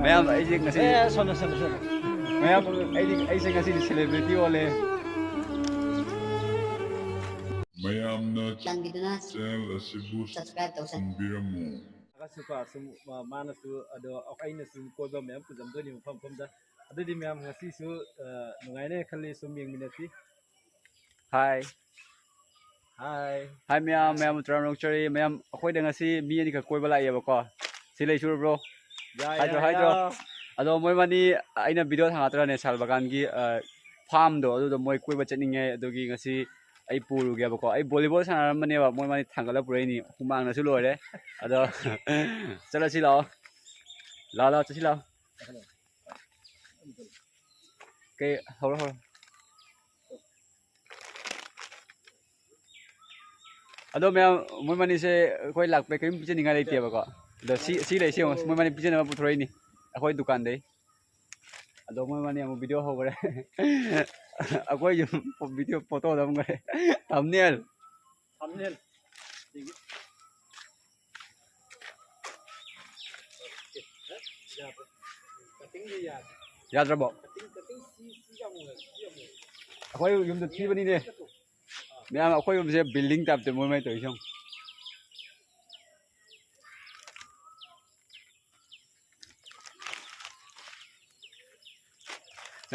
ꯃꯌꯥꯝ ꯑꯩꯁꯦ ꯉꯁꯤ ꯁꯣꯅ ꯃꯌꯥꯝ ꯑꯩꯁꯦ ꯉꯁꯤꯗꯤ ꯁꯦꯂꯦꯕ꯭ꯔꯤꯇꯤ ꯑꯣꯜꯂꯦ ꯃꯌꯥꯝꯅ ꯆꯦꯅꯦꯜ ꯑꯁꯤꯕꯨ ꯁꯝꯕꯤꯔꯝꯃꯨ ꯀꯣ ꯁꯨꯝ ꯃꯥꯅꯁꯨ ꯑꯗꯣ ꯑꯩꯅꯁꯨ ꯀꯣꯏꯕ ꯃꯌꯥꯝ ꯄꯨꯖꯝꯗꯣꯏꯅꯤ ꯃꯐꯝꯗ ꯑꯗꯨꯗꯤ ꯃꯌꯥꯝ ꯉꯁꯤꯁꯨ ꯅꯨꯡꯉꯥꯏꯅ ꯈꯜꯂꯤ ꯁꯨꯝ ꯌꯦꯡꯃꯤꯟꯅꯁꯤ ꯍꯥꯏ ꯍꯥꯏ ꯃꯌꯥꯝ ꯇꯔꯥꯃꯔꯛꯆꯔꯤ ꯃꯌꯥꯝ ꯑꯩꯈꯣꯏꯗ ꯉꯁꯤ ꯃꯤ ꯑꯅꯤꯈꯛ ꯀꯣꯏꯕ ꯂꯥꯛꯑꯦꯕꯀꯣ ꯁꯤ ꯂꯩꯁꯨꯔꯕ꯭ꯔꯣ ꯍꯥꯏꯗ꯭ꯔꯣ ꯑꯗꯣ ꯃꯣꯏ ꯃꯅꯤ ꯑꯩꯅ ꯚꯤꯗꯤꯑꯣ ꯊꯥꯡꯒꯠꯇ꯭ꯔꯅꯦ ꯁꯥꯜꯕꯒꯥꯟꯒꯤ ꯐꯥꯝꯗꯣ ꯑꯗꯨꯗꯣ ꯃꯣꯏ ꯀꯣꯏꯕ ꯆꯠꯅꯤꯡꯉꯦ ꯑꯗꯨꯒꯤ ꯉꯁꯤ ꯑꯩ ꯄꯨꯔꯨꯒꯦꯕꯀꯣ ꯑꯩ ꯚꯣꯂꯤꯕꯣꯜ ꯁꯥꯟꯅꯔꯝꯕꯅꯦꯕ ꯃꯣꯏ ꯃꯅꯤ ꯊꯥꯡꯒꯠꯂ ꯄꯨꯔꯛꯏꯅꯤ ꯍꯨꯃꯥꯡꯅꯁꯨ ꯂꯣꯏꯔꯦ ꯑꯗꯣ ꯆꯠꯂꯁꯤ ꯂꯥꯛꯑꯣ ꯆꯠꯁꯤ ꯂꯥꯛꯑꯣ ꯀꯩ ꯍꯧꯔꯣ ꯑꯗꯣ ꯃꯌꯥꯝ ꯃꯣꯏ ꯃꯅꯤꯁꯦ ꯑꯩꯈꯣꯏ ꯂꯥꯛꯄꯩ ꯀꯔꯤꯝ ꯄꯤꯖꯅꯤꯡꯉꯥꯏ ꯂꯩꯇꯦꯕꯀꯣ ꯑꯗꯣ ꯁꯤ ꯂꯩꯁꯤ ꯌꯦꯡꯉꯣ ꯃꯣꯏ ꯃꯅꯤ ꯄꯤꯖꯅꯕ ꯄꯨꯊꯣꯔꯛꯏꯅꯤ ꯑꯩꯈꯣꯏ ꯗꯨꯀꯥꯟꯗꯩ ꯑꯗꯣ ꯃꯣꯏ ꯃꯅꯤ ꯑꯃꯨꯛ ꯚꯤꯗꯤꯑꯣ ꯍꯧꯈ꯭ꯔꯦ ꯑꯩꯈꯣꯏ ꯌꯨꯝ ꯚꯤꯗꯤꯑꯣ ꯐꯣꯇꯣ ꯅꯝꯈ꯭ꯔꯦ ꯊꯝꯅꯦꯜ ꯌꯥꯗ꯭ꯔꯕꯣ ꯑꯩꯈꯣꯏ ꯌꯨꯝꯗ ꯊꯤꯕꯅꯤꯅꯦ ꯃꯌꯥꯝ ꯑꯩꯈꯣꯏ ꯌꯨꯝꯁꯦ ꯕꯤꯜꯗꯤꯡ ꯇꯥꯏꯞꯇ ꯃꯣꯏ ꯃꯩ ꯇꯧꯔꯤꯁꯦ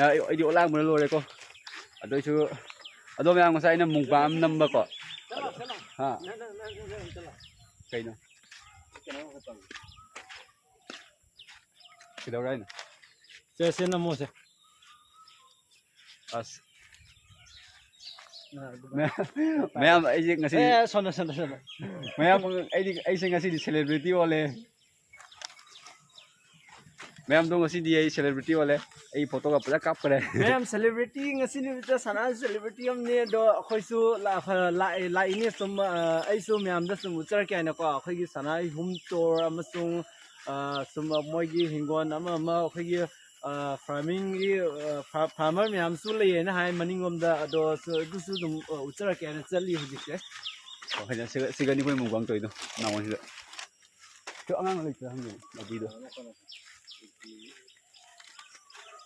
ꯑꯩꯗꯤ ꯑꯣꯂꯥꯡꯕꯅ ꯂꯣꯏꯔꯦꯀꯣ ꯑꯗꯨꯏꯁꯨ ꯑꯗꯣ ꯃꯌꯥꯝ ꯉꯁꯥꯏ ꯑꯩꯅ ꯃꯨꯡꯄꯥ ꯑꯃ ꯅꯝꯕꯀꯣ ꯍꯥ ꯀꯩꯅꯣ ꯀꯩꯗꯧꯔꯦ ꯍꯥꯏꯅꯣ ꯁꯦ ꯅꯃꯣꯁꯦ ꯑꯁ ꯃꯌꯥꯝ ꯑꯩꯁꯦ ꯉꯁꯤ ꯁꯣꯅ ꯃꯌꯥꯝ ꯑꯩꯁꯦ ꯉꯁꯤꯗꯤ ꯁꯦꯂꯦꯕ꯭ꯔꯤꯇꯤ ꯑꯣꯜꯂꯦ ꯃꯌꯥꯝꯗꯣ ꯉꯁꯤꯗꯤ ꯑꯩ ꯁꯦꯂꯦꯕ꯭ꯔꯤꯇꯤ ꯑꯣꯜꯂꯦ ꯑꯩ ꯐꯣꯇꯣꯒ ꯐꯖꯅ ꯀꯥꯞꯈ꯭ꯔꯦ ꯃꯌꯥꯝ ꯁꯦꯂꯦꯕ꯭ꯔꯤꯇꯤ ꯉꯁꯤ ꯅꯨꯃꯤꯠꯇ ꯁꯅꯥ ꯁꯦꯂꯦꯕ꯭ꯔꯤꯇꯤ ꯑꯃꯅꯤ ꯑꯗꯣ ꯑꯩꯈꯣꯏꯁꯨ ꯂꯥꯛꯏꯅꯦ ꯁꯨꯝ ꯑꯩꯁꯨ ꯃꯌꯥꯝꯗ ꯁꯨꯝ ꯎꯠꯆꯔꯛꯀꯦ ꯍꯥꯏꯅꯀꯣ ꯑꯩꯈꯣꯏꯒꯤ ꯁꯅꯥ ꯍꯨꯝ ꯇꯣꯔ ꯑꯃꯁꯨꯡ ꯁꯨꯝ ꯃꯣꯏꯒꯤ ꯍꯤꯡꯒꯣꯜ ꯑꯃ ꯑꯩꯈꯣꯏꯒꯤ ꯐꯥꯔꯃꯤꯡꯒꯤ ꯐꯥꯔꯃꯔ ꯃꯌꯥꯝꯁꯨ ꯂꯩꯌꯦꯅ ꯍꯥꯏ ꯃꯅꯤꯡꯂꯣꯝꯗ ꯑꯗꯣ ꯑꯗꯨꯁꯨ ꯑꯗꯨꯝ ꯎꯠꯆꯔꯛꯀꯦ ꯍꯥꯏꯅ ꯆꯠꯂꯤ ꯍꯧꯖꯤꯛꯁꯦ ꯍꯣꯏ ꯁꯤꯒꯅꯤ ꯑꯩꯈꯣꯏ ꯃꯨꯛꯕꯥꯡ ꯇꯧꯔꯤꯗꯣ ꯅꯥꯉꯣꯟꯁꯤꯗ ꯑꯉꯥꯡ ꯂꯩꯇ꯭ꯔꯥ ꯍꯪꯒꯦ ꯂꯕꯤꯗꯣ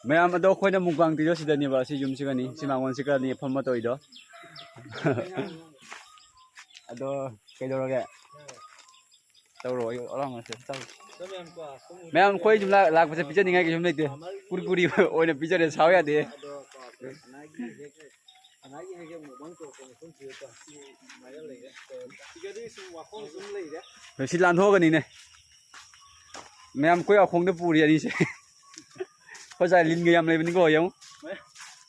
ꯃꯌꯥꯝ ꯑꯗꯣ ꯑꯩꯈꯣꯏꯅ ꯃꯨꯛꯕꯥꯡ ꯇꯧꯔꯤꯗꯣ ꯁꯤꯗꯅꯦꯕ ꯁꯤ ꯌꯨꯝꯁꯤꯒꯅꯤ ꯁꯤ ꯃꯥꯡꯒꯣꯟꯁꯤꯒꯅꯤ ꯐꯝꯃ ꯇꯧꯔꯤꯗꯣ ꯑꯗꯣ ꯀꯩꯗꯧꯔꯒꯦ ꯇꯧꯔꯣ ꯑꯩ ꯑꯣꯂꯥꯡꯕꯁꯦ ꯃꯌꯥꯝ ꯑꯩꯈꯣꯏ ꯁꯨꯝ ꯂꯥꯛꯄꯁꯦ ꯄꯤꯖꯅꯤꯡꯉꯥꯏ ꯀꯩꯁꯨꯝ ꯂꯩꯇꯦ ꯄꯨꯔꯤ ꯑꯣꯏꯅ ꯄꯤꯖꯔꯦ ꯁꯥꯎ ꯌꯥꯗꯦ ꯁꯅꯥꯒꯤ ꯍꯦꯛ ꯃꯨꯛꯕꯥꯡ ꯇꯧꯔꯛꯄ ꯃꯐꯝꯁꯤꯗ ꯁꯨꯃꯥꯏꯅ ꯂꯩꯔꯦ ꯁꯤꯗꯗꯤ ꯁꯨꯝ ꯋꯥꯈꯣꯡ ꯁꯨꯝ ꯂꯩꯔꯦ ꯁꯤ ꯂꯥꯟꯊꯣꯛꯑꯒꯅꯤꯅꯦ ꯃꯌꯥꯝ ꯑꯩꯈꯣꯏ ꯑꯈꯣꯡꯗ ꯄꯨꯔꯤ ꯑꯅꯤꯁꯦ ꯉꯁꯥꯏ ꯂꯤꯟꯒ ꯌꯥꯝ ꯂꯩꯕꯅꯤꯀꯣ ꯌꯦꯡꯉꯨ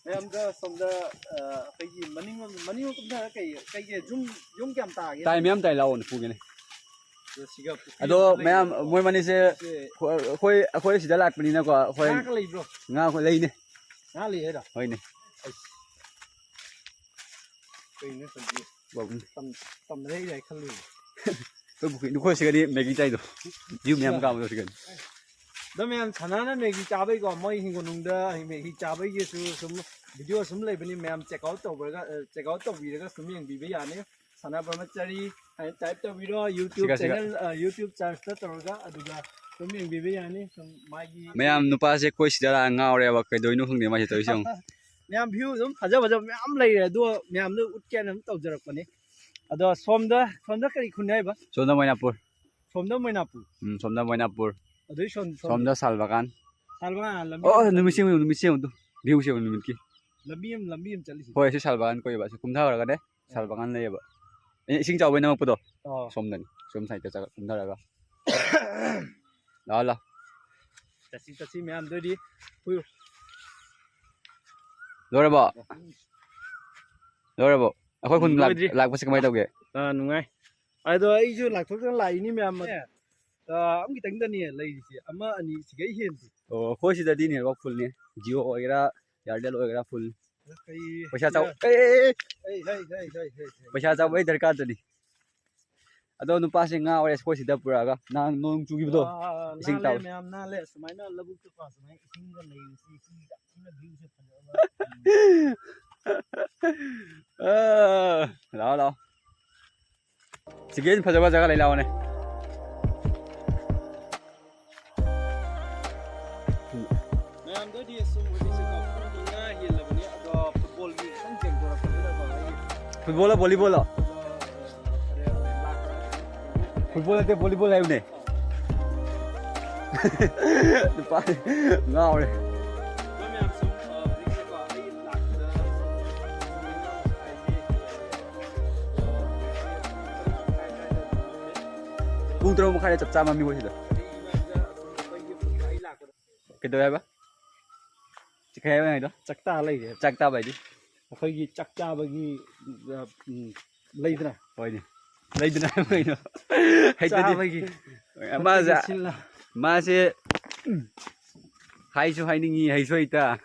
ꯃꯌꯥꯝꯗ ꯁꯣꯝꯗ ꯑꯩꯈꯣꯏꯒꯤ ꯃꯅꯤꯡꯂꯣꯝ ꯀꯨꯝꯊꯔ ꯀꯩꯒꯤ ꯌꯨꯝ ꯀꯌꯥꯝ ꯇꯥꯒꯦ ꯇꯥꯏ ꯃꯌꯥꯝ ꯇꯥꯏ ꯂꯥꯛꯑꯣꯅꯦ ꯄꯨꯒꯦꯅꯦ ꯑꯗꯣ ꯃꯌꯥꯝ ꯃꯣꯏ ꯃꯅꯤꯁꯦ ꯑꯩꯈꯣꯏ ꯁꯤꯗ ꯂꯥꯛꯄꯅꯤꯅꯀꯣ ꯑꯩꯈꯣꯏ ꯉꯥꯒ ꯂꯩꯕ꯭ꯔꯣ ꯉꯥ ꯑꯩꯈꯣꯏ ꯂꯩꯅꯦ ꯉꯥ ꯂꯩ ꯍꯥꯏꯔꯣ ꯍꯣꯏꯅꯦ ꯀꯩꯅꯣ ꯇꯝꯅꯔꯛꯏ ꯌꯥꯏ ꯈꯜꯂꯨꯏ ꯑꯩꯈꯣꯏ ꯁꯤꯒꯗꯤ ꯃꯦꯒꯤ ꯆꯥꯏꯗꯣ ꯌꯨꯝ ꯃꯌꯥꯝ ꯀꯥꯕꯗꯣ ꯁꯤꯒꯗꯤ ꯑꯗꯣ ꯃꯌꯥꯝ ꯁꯥꯟꯅꯅ ꯃꯦꯒꯤ ꯆꯥꯕꯩꯀꯣ ꯃꯣꯏ ꯍꯤꯡꯒꯣꯜꯅꯨꯡꯗ ꯃꯦꯒꯤ ꯆꯥꯕꯩꯒꯤꯁꯨ ꯁꯨꯝ ꯚꯤꯗꯤꯑꯣ ꯁꯨꯝ ꯂꯩꯕꯅꯤ ꯃꯌꯥꯝ ꯆꯦꯛꯑꯥꯎꯠ ꯇꯧꯕꯤꯔꯒ ꯁꯨꯝ ꯌꯦꯡꯕꯤꯕ ꯌꯥꯅꯤ ꯁꯅꯥ ꯕ꯭ꯔꯍꯃꯆꯥꯔꯤ ꯍꯥꯏꯅ ꯇꯥꯏꯞ ꯇꯧꯕꯤꯔꯣ ꯌꯨꯇ꯭ꯌꯨꯕ ꯆꯦꯅꯦꯜ ꯌꯨꯇ꯭ꯌꯨꯕ ꯆꯥꯔꯖꯇ ꯇꯧꯔꯒ ꯑꯗꯨꯒ ꯁꯨꯝ ꯌꯦꯡꯕꯤꯕ ꯌꯥꯅꯤ ꯁꯨꯝ ꯃꯥꯒꯤ ꯃꯌꯥꯝ ꯅꯨꯄꯥꯁꯦ ꯑꯩꯈꯣꯏ ꯁꯤꯗ ꯉꯥꯎꯔꯦꯕ ꯀꯩꯗꯧꯅꯣ ꯈꯪꯗꯦ ꯃꯥꯁꯦ ꯇꯧꯔꯤꯁꯦ ꯌꯦꯡꯉꯨ ꯃꯌꯥꯝ ꯚ꯭ꯌꯨ ꯑꯗꯨꯝ ꯐꯖꯕ ꯃꯌꯥꯝ ꯂꯩꯔꯦ ꯑꯗꯣ ꯃꯌꯥꯝꯗꯣ ꯎꯠꯀꯦꯅ ꯑꯗꯨꯝ ꯇꯧꯖꯔꯛꯄꯅꯤ ꯑꯗꯣ ꯁꯣꯝꯗ ꯀꯔꯤ ꯈꯨꯟ ꯍꯥꯏꯕ ꯁꯣꯝꯗ ꯃꯣꯏꯅꯥꯄꯨꯔ ꯁꯣꯝꯗ ꯃꯣꯏꯅꯥꯄꯨꯔ ꯁꯣꯝꯗ ꯃꯣꯏꯅꯥꯄꯨꯔ ꯑꯗꯨꯏ ꯁꯣꯝꯗ ꯁꯥꯜꯕꯒꯥꯟ ꯂꯝꯕꯤ ꯑꯣ ꯅꯨꯃꯤꯠ ꯌꯦꯡꯉꯨ ꯚ꯭ꯌꯨꯁꯦ ꯌꯦꯡꯉꯨ ꯅꯨꯃꯤꯠꯀꯤ ꯂꯝꯕꯤ ꯑꯃ ꯆꯠꯂꯤꯁꯤ ꯍꯣꯏ ꯁꯤ ꯁꯥꯜꯕꯒꯥꯟ ꯀꯣꯏꯕ ꯁꯤ ꯀꯨꯝꯊꯔꯒꯅꯦ ꯁꯥꯜꯕꯒꯥꯟ ꯂꯩꯌꯦꯕ ꯏꯁꯤꯡ ꯆꯥꯎꯕꯩ ꯅꯝꯃꯛꯄꯗꯣ ꯁꯣꯝꯗꯅꯤ ꯁꯣꯝ ꯁꯥꯏꯗꯇ ꯀꯨꯝꯊꯔꯒ ꯂꯥꯛꯑꯣ ꯆꯠꯁꯤ ꯃꯌꯥꯝꯗꯨꯗꯤ ꯂꯣꯏꯔꯕꯣ ꯑꯩꯈꯣꯏ ꯈꯨꯟ ꯂꯥꯛꯄꯁꯤ ꯀꯃꯥꯏꯅ ꯇꯧꯒꯦ ꯅꯨꯡꯉꯥꯏ ꯑꯗꯣ ꯑꯩꯁꯨ ꯂꯥꯛꯊꯣꯛꯇꯅ ꯂꯥꯛꯏꯅꯤ ꯃꯌꯥꯝ ꯑꯃꯈꯤꯇꯪꯗꯅꯦ ꯂꯩꯔꯤꯁꯦ ꯑꯃ ꯑꯅꯤ ꯁꯤꯒꯩ ꯍꯦꯟꯗꯦ ꯑꯣ ꯑꯩꯈꯣꯏ ꯁꯤꯗꯗꯤ ꯅꯦꯠꯋꯥꯛ ꯐꯨꯜꯅꯤ ꯖꯤꯑꯣ ꯑꯣꯏꯒꯦꯔꯥ ꯏꯌꯥꯔꯇꯦꯜ ꯑꯣꯏꯒꯦꯔꯥ ꯐꯨꯜ ꯄꯩꯁꯥ ꯆꯥꯎ ꯄꯩꯁꯥ ꯆꯥꯎꯕ ꯑꯩ ꯗꯔꯀꯥꯔꯗꯨꯅꯤ ꯑꯗꯣ ꯅꯨꯄꯥꯁꯤ ꯉꯥ ꯑꯣꯏꯔꯦ ꯑꯩꯈꯣꯏ ꯁꯤꯗ ꯄꯨꯔꯛꯑꯒ ꯅꯍꯥꯟ ꯅꯣꯡ ꯆꯨꯈꯤꯕꯗꯣ ꯏꯁꯤꯡ ꯇꯥꯎ ꯃꯌꯥꯝ ꯅꯥꯜꯂꯦ ꯁꯨꯃꯥꯏꯅ ꯂꯧꯕꯨꯛꯇꯀꯣ ꯁꯨꯃꯥꯏꯅ ꯏꯁꯤꯡꯒ ꯂꯩꯕꯁꯤ ꯌꯥꯝꯅ ꯚ꯭ꯌꯨꯁꯦ ꯐꯖꯕ ꯂꯥꯛꯑꯣ ꯁꯤꯒꯤ ꯐꯖꯕ ꯖꯒꯥ ꯂꯩ ꯂꯥꯛꯑꯣꯅꯦ मैम दो दी सुम होदी से का ना हिल बने अदो फुटबॉल की संचेंग तोरा पड़ेला को फुटबॉल वॉलीबॉल फुटबॉल ते वॉलीबॉल है उन्हें ngao đấy cung trâu một khai chập cha mà mi quay gì cái đôi ba chỉ khai cái này đó chắc ta lấy cái chắc ta vậy đi khơi gì chắc ta bagi lấy thế nào vậy đi lấy thế nào vậy nó hay cha thế bagi đi mà dạ mà sẽ hay số hay ningi hay số ita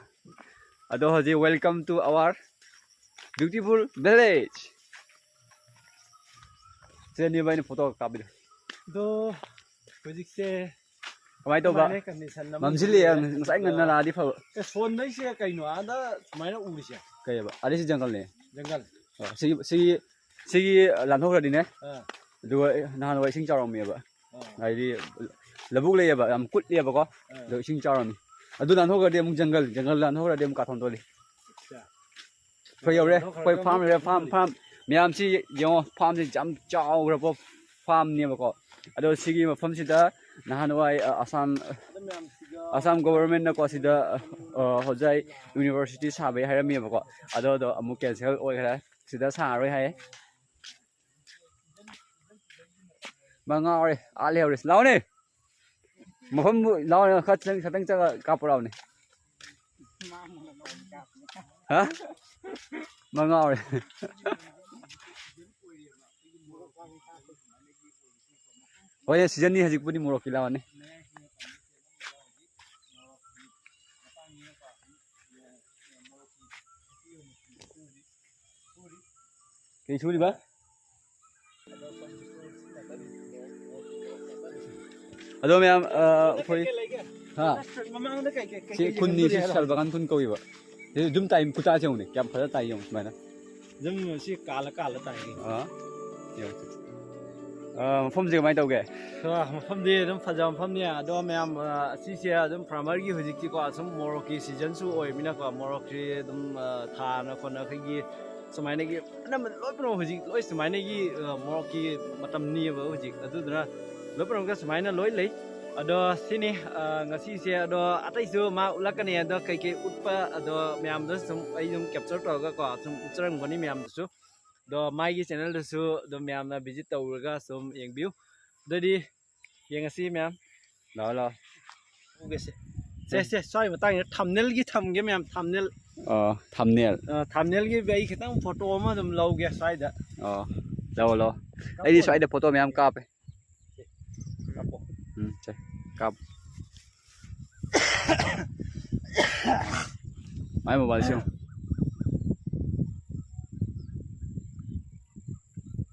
ado haji welcome to our beautiful village sẽ như vậy nó photo cáp đi do project se kamai to ba mamsili ang sai ngan na di pho cái phone đấy se cái nó đó máy nó uri se cái ba ari si jungle ne jungle si lan thok ra đi ne du na no sing chao rong mi ba ai đi labuk le ba am kut le ba ko do sing chao rong mi adu lan thok ra đi mung jungle lan thok ra đi mung ka thon to li phơi yêu re phơi farm miam si yo farm si jam chao ra bo farm ne ba ko ado sigi ma farm si da na hanwai Assam government na ko sida hojai university sa bai haram mi ba ko ado amu cancel oi khara sida sa roi hai ma ngao re a leo re lao ne ma pham lao ne khat tang cha ka pro ne ha ma ngao re oi season ni hajik puni morok kilawan ne cái chú đi bác ở đâu em phơi ha chị kun ni chị sal bagan kun câu gì vậy thế zoom tay kuta chồng này kẹp phải tay chồng mày đó zoom si cala tay phong gì mày đâu kìa phong đi zoom phát ra phong nha đó em si si zoom primary cái gì kia có zoom Morocco season su oi mina có Morocco zoom thà nó còn cái gì sumai này cái anh mình lối bên hồ gì lối sumai này cái Morocco mà tầm nia với hồ gì ở đó là lối bên cái sumai nó lối lấy ở đó xin đi ngay si si ở đó ở đây giờ mà ula cái này ở đó cái utpa ở đó miam đó sum ai dùng capture rồi cái có sum ucharan gani miam đó đó mai cái channel đó su đó miam là visit tàu rồi cái sum yang view đó đi yang si miam đó ok se sorry mà tăng thumbnail cái miam thumbnail thumbnail cái vậy cái tăng photo mà tụm lâu cái sai đó lâu ấy đi xoay được photo miam cáp ấy chạy cáp máy một bài siêu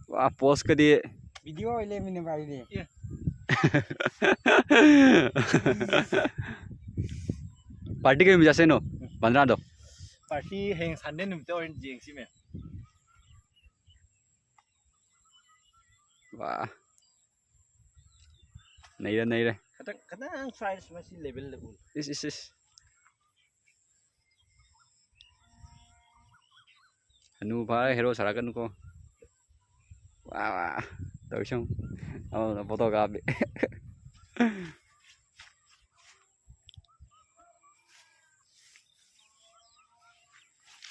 wah post ke di video ile mini bari ni party ke mi jase no bandra do party heng Sunday num to jing si me wah này đây kadang size masih level level is anu ba hero sarakan ko wah tahu xong foto gap đi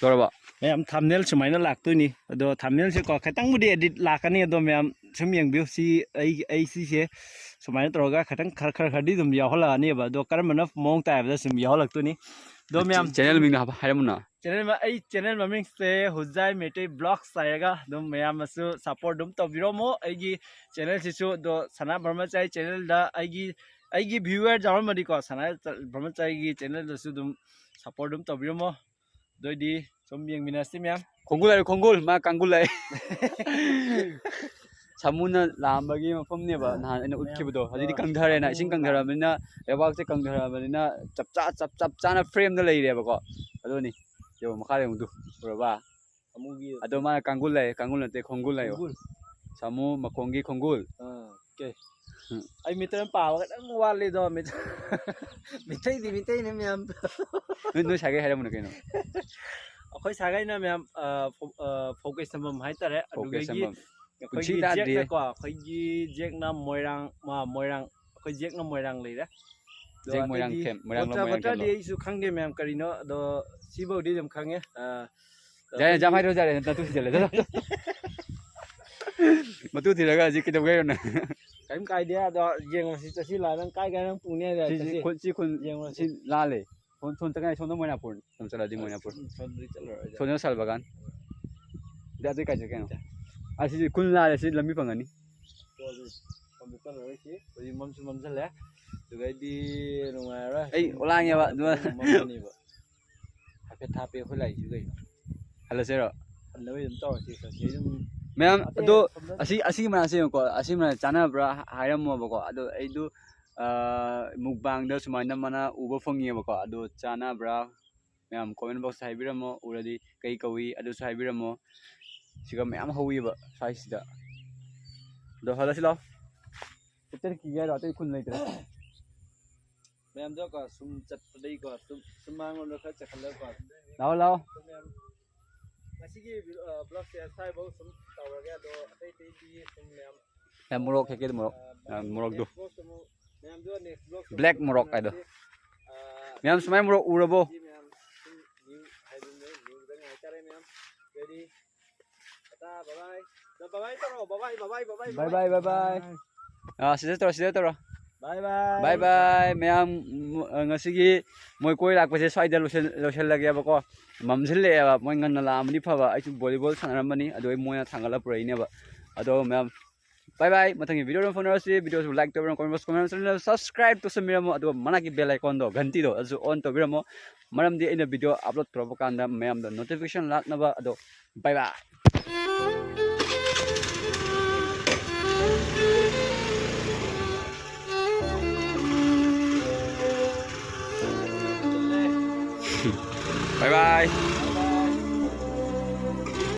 rồi ba em thumbnail sumai nó lạc tôi ni do thumbnail se ko khatang budi edit lạc ani do em sumyang view si ai si se sumai to ga khatang khar di dum ya hola ani ba do karam na mong ta ba sum ya hola tu ni do em channel mình nào hay lắm na channel ma ai channel ma ming se hujai mete blog saiga do em su support dum to biro mo ai gi channel si su do sana burma chai channel da ai gi viewer jar ma di ko sana burma chai gi channel da su dum support dum to biro mo do di somyang minasi em konggul ma kanggul lại samuna lam bagi ma phom ne ba na ina utki bodo hadi kang dhare na sing kang dhara mina ewak se kang dhara mina chap cha na frame na lei re ba ko ado ni yo ma khare mu du ro ba amugi ado ma kanggul na te konggul lai yo samu ma kongi konggul okay ai mi tên bảo cái đang qua lên rồi mi thấy thì mi thấy nè mèm Noi sai hay mo kino. khối sáng cái nè mèm focus sama hai ta đấy Okay cái sama. khối Kunci gì tadi. jack này quả khối gì jack nam mồi rang khối jack nam mồi rang lấy đấy Jack moirang kem, moirang lo moirang Wata kem. dia isu khang dia mem karino do sibo dia jam khang ya. Jangan jam hai ro jare na tu jale. Matu tiraga ji kitam gayo na. Kaim kai dia do jeng masih tasi la nang kai nang punya dia tasi. Si kun si lale. Son tengah son mo na pun. Son sala di mo na pun. Son sal bagan. Dia tu kai jeken. Asi kun lale si lami pangani. Komputer rồi sih. Jadi mam lah. Juga di rumah lah. Ulang ya, Pak. Dua. Ni, Pak. Hape hulai juga. Halo sero. Halo yang tahu sih kasi. Ma'am, ado asi mana sih ko? Asi mana chana bra hiram mo ba ko? Ado aidu mukbang da sumaina mana ubo fongi ba ko? Ado chana bra ma'am comment box haibira mo already kai kawi ado haibira mo. Siga ma'am hawi ba size da. Do hala silo. Puter ki ga ra tai kun lai tra. Ma'am do ko sum chat padai ko sum mang lo kha chakhala ko. Lao. Masigi blog share sai bo sum tawraga do atai tai di sum ma'am. Ya murok ke murok. Murok do. Ma'am do next blog Black murok ai do. Ma'am sumai murok urabo. Bye bye. Sida toro. Bye bye. Bye bye. Ma'am ngasigi moi koi lak pase swaida losen lagi ba ko. Mamsil le ba moi ngan la amni pha ba ai volleyball sanaramani ado moi na thangala purai ne ba. Ado ma'am bye bye. Mathangi video ron phone rasi video su like to comment channel subscribe to samiramo ado manaki bell icon do ganti do azu on to biramo. Maram di ina video upload propaganda ma'am the notification lak na ba ado bye bye. Bye bye.